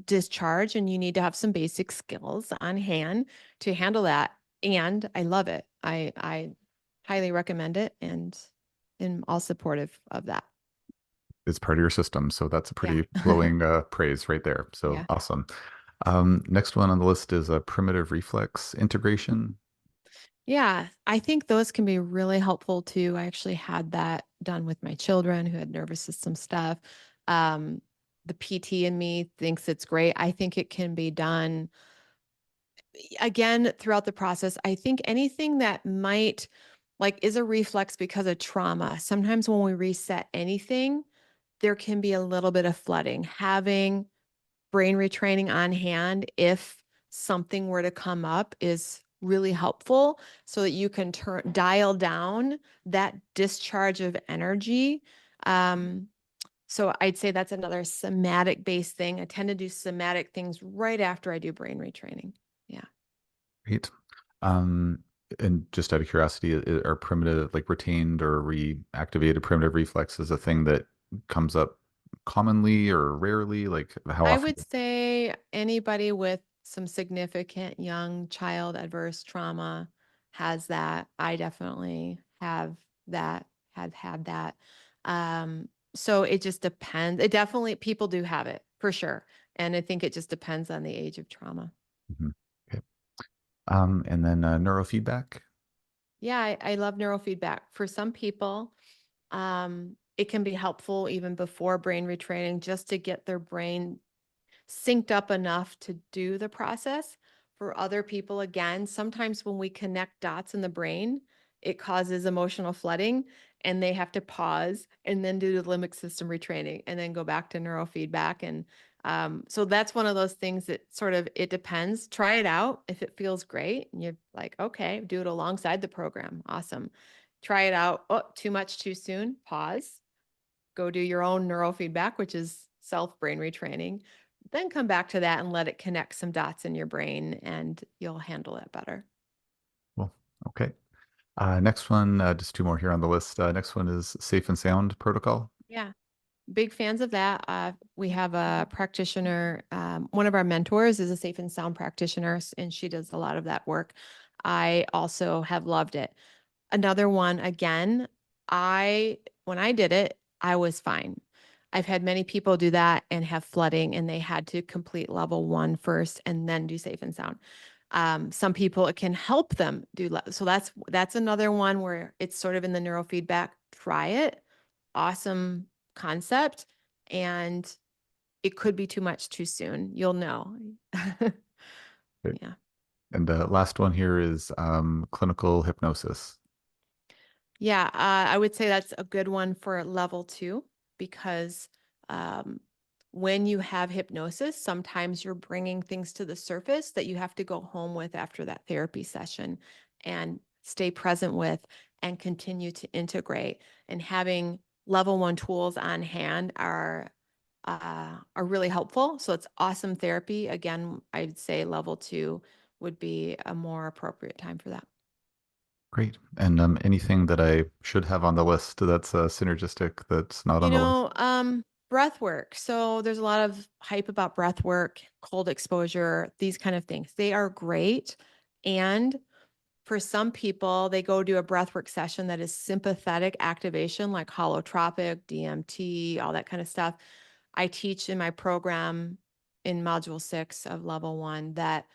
[SPEAKER 2] discharge, and you need to have some basic skills on hand to handle that. And I love it. I highly recommend it and am all supportive of that.
[SPEAKER 1] It's part of your system, so that's a
[SPEAKER 2] Yeah.
[SPEAKER 1] pretty glowing praise right there. So
[SPEAKER 2] Yeah.
[SPEAKER 1] awesome. Next one on the list is a primitive reflex integration.
[SPEAKER 2] Yeah, I think those can be really helpful too. I actually had that done with my children who had nervous system stuff. Um, the PT in me thinks it's great. I think it can be done again throughout the process. I think anything that might like is a reflex because of trauma. Sometimes when we reset anything, there can be a little bit of flooding. Having brain retraining on hand if something were to come up is really helpful so that you can dial down that discharge of energy. Um, so I'd say that's another somatic based thing. I tend to do somatic things right after I do brain retraining. Yeah.
[SPEAKER 1] Great. Um, and just out of curiosity, are primitive, like retained or reactivated primitive reflexes a thing that comes up commonly or rarely? Like how
[SPEAKER 2] I
[SPEAKER 1] often?
[SPEAKER 2] would say anybody with some significant young child adverse trauma has that. I definitely have that, have had that. So it just depends. It definitely, people do have it for sure. And I think it just depends on the age of trauma.
[SPEAKER 1] Mhm. Okay. And then neurofeedback.
[SPEAKER 2] Yeah, I love neurofeedback. For some people, it can be helpful even before brain retraining just to get their brain synced up enough to do the process. For other people, again, sometimes when we connect dots in the brain, it causes emotional flooding and they have to pause and then do the limbic system retraining and then go back to neurofeedback. And so that's one of those things that sort of it depends. Try it out. If it feels great and you're like, okay, do it alongside the program. Awesome. Try it out. Oh, too much too soon. Pause, go do your own neurofeedback, which is self brain retraining. Then come back to that and let it connect some dots in your brain and you'll handle it better.
[SPEAKER 1] Well, okay. Next one, just two more here on the list. Next one is safe and sound protocol.
[SPEAKER 2] Yeah. Big fans of that. We have a practitioner. One of our mentors is a safe and sound practitioner, and she does a lot of that work. I also have loved it. Another one, again, when I did it, I was fine. I've had many people do that and have flooding, and they had to complete level one first and then do safe and sound. Some people it can help them do so that's another one where it's sort of in the neurofeedback. Try it. Awesome concept, and it could be too much too soon. You'll know.
[SPEAKER 1] Okay.
[SPEAKER 2] Yeah.
[SPEAKER 1] And the last one here is clinical hypnosis.
[SPEAKER 2] Yeah, I would say that's a good one for level two because um, when you have hypnosis, sometimes you're bringing things to the surface that you have to go home with after that therapy session and stay present with and continue to integrate. And having level one tools on hand are really helpful. So it's awesome therapy. Again, I'd say level two would be a more appropriate time for that.
[SPEAKER 1] Great. And anything that I should have on the list that's synergistic that's not
[SPEAKER 2] You
[SPEAKER 1] on the list?
[SPEAKER 2] know, breath work. So there's a lot of hype about breath work, cold exposure, these kind of things. They are great. And for some people, they go do a breathwork session that is sympathetic activation, like holotropic, DMT, all that kind of stuff. I teach in my program in module 6 of level 1 that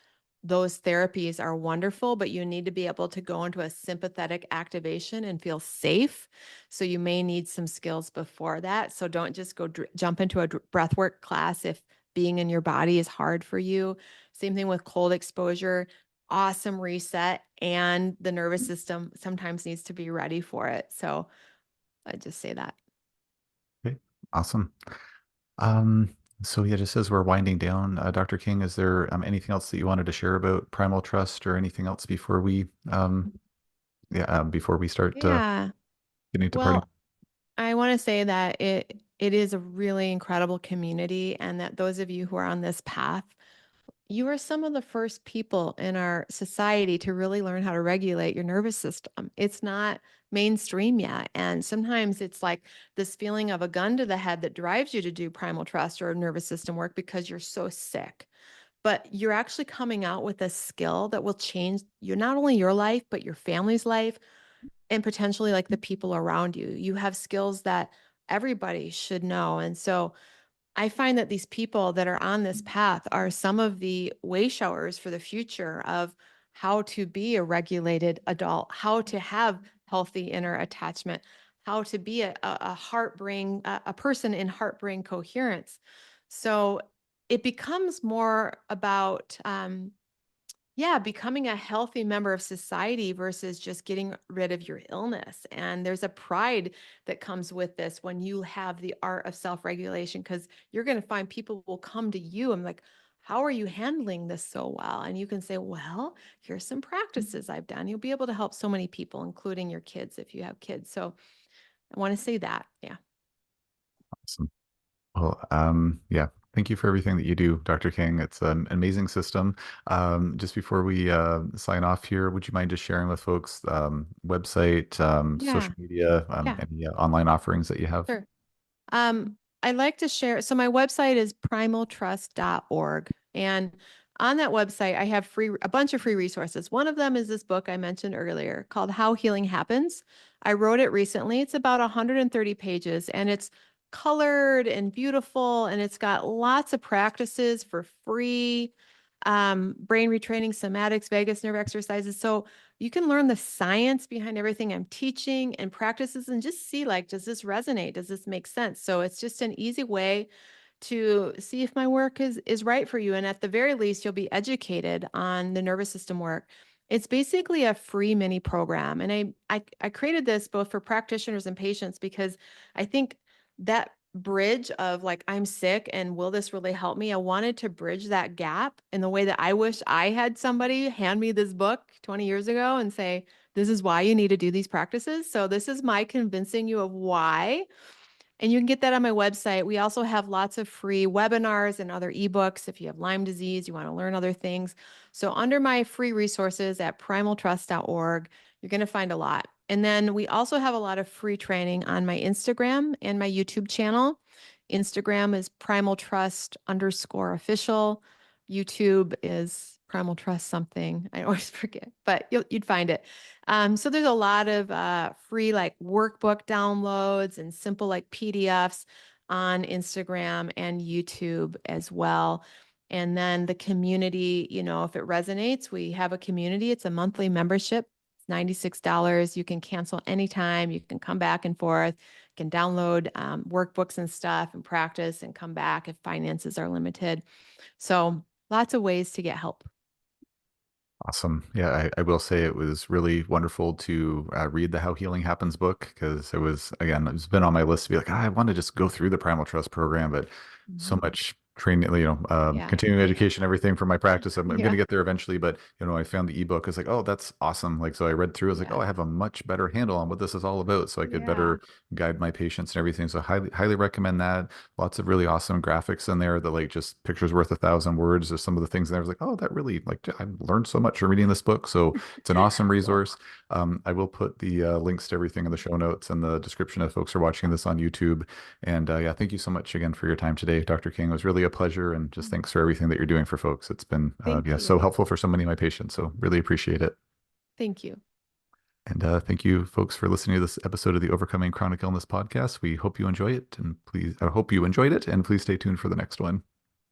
[SPEAKER 2] those therapies are wonderful, but you need to be able to go into a sympathetic activation and feel safe. So you may need some skills before that. So don't just go jump into a breathwork class if being in your body is hard for you. Same thing with cold exposure. Awesome reset, and the nervous system sometimes needs to be ready for it. So I just say that.
[SPEAKER 1] Okay. Awesome. Um, so yeah, just as we're winding down, Dr. King, is there anything else that you wanted to share about Primal Trust or anything else before we before we start
[SPEAKER 2] Yeah.
[SPEAKER 1] getting to parting?
[SPEAKER 2] Well, I want to say that it is a really incredible community and that those of you who are on this path, you are some of the first people in our society to really learn how to regulate your nervous system. It's not mainstream yet. And sometimes it's like this feeling of a gun to the head that drives you to do primal trust or nervous system work because you're so sick. But you're actually coming out with a skill that will change you, not only your life, but your family's life and potentially like the people around you. You have skills that everybody should know. And so I find that these people that are on this path are some of the way showers for the future of how to be a regulated adult, how to have healthy inner attachment, how to be a heart brain, a person in heart brain coherence. So it becomes more about yeah, becoming a healthy member of society versus just getting rid of your illness. And there's a pride that comes with this when you have the art of self-regulation, because you're going to find people will come to you and like, how are you handling this so well? And you can say, well, here's some practices I've done. You'll be able to help so many people, including your kids if you have kids. So I want to say that. Yeah.
[SPEAKER 1] Awesome. Well, yeah, thank you for everything that you do, Dr. King. It's an amazing system. Just before we sign off here, would you mind just sharing with folks website,
[SPEAKER 2] Yeah.
[SPEAKER 1] social media,
[SPEAKER 2] Yeah.
[SPEAKER 1] any online offerings that you have?
[SPEAKER 2] Sure. I like to share. So my website is primaltrust.org. And on that website, I have a bunch of free resources. One of them is this book I mentioned earlier called How Healing Happens. I wrote it recently. It's about 130 pages and it's colored and beautiful. And it's got lots of practices for free, brain retraining, somatics, vagus nerve exercises. So you can learn the science behind everything I'm teaching and practices and just see like, does this resonate? Does this make sense? So it's just an easy way to see if my work is right for you. And at the very least, you'll be educated on the nervous system work. It's basically a free mini program. And I created this both for practitioners and patients because I think that bridge of like, I'm sick and will this really help me? I wanted to bridge that gap in the way that I wish I had somebody hand me this book 20 years ago and say, this is why you need to do these practices. So this is my convincing you of why. And you can get that on my website. We also have lots of free webinars and other ebooks if you have Lyme disease, you want to learn other things. So under my free resources at primaltrust.org, you're going to find a lot. And then we also have a lot of free training on my Instagram and my YouTube channel. Instagram is Primal Trust underscore official. YouTube is Primal Trust something. I always forget, but you'd find it. So there's a lot of free like workbook downloads and simple like PDFs on Instagram and YouTube as well. And then the community, you know, if it resonates, we have a community. It's a monthly membership. It's $96. You can cancel anytime. You can come back and forth. You can download workbooks and stuff and practice and come back if finances are limited. So lots of ways to get help.
[SPEAKER 1] Awesome. Yeah, I will say it was really wonderful to read the How Healing Happens book because it was, again, it's been on my list to be like, I want to just go through the Primal Trust program, but so
[SPEAKER 2] Mhm.
[SPEAKER 1] much training,
[SPEAKER 2] Yeah.
[SPEAKER 1] continuing education, everything for my practice. I'm going to
[SPEAKER 2] Yeah.
[SPEAKER 1] get there eventually, but I found the ebook. I was like, oh, that's awesome. Like, so I read through. I was like, oh,
[SPEAKER 2] Yeah.
[SPEAKER 1] I have a much better handle on what this is all about, so I could
[SPEAKER 2] Yeah.
[SPEAKER 1] better guide my patients and everything. So highly recommend that. Lots of really awesome graphics in there that like just pictures worth 1,000 words. There's some of the things in there. I was like, oh, that really like I learned so much from reading this book. So it's an awesome
[SPEAKER 2] Cool.
[SPEAKER 1] resource. I will put the links to everything in the show notes and the description if folks are watching this on YouTube. And yeah, thank you so much again for your time today, Dr. King. It was really a pleasure. And just thanks for everything that you're doing for folks. It's been
[SPEAKER 2] Thank
[SPEAKER 1] yeah, so
[SPEAKER 2] you.
[SPEAKER 1] helpful for so many of my patients. So really appreciate it.
[SPEAKER 2] Thank you.
[SPEAKER 1] And thank you, folks, for listening to this episode of the Overcoming Chronic Illness podcast. We hope you enjoy it, and please, I hope you enjoyed it, and please stay tuned for the next one.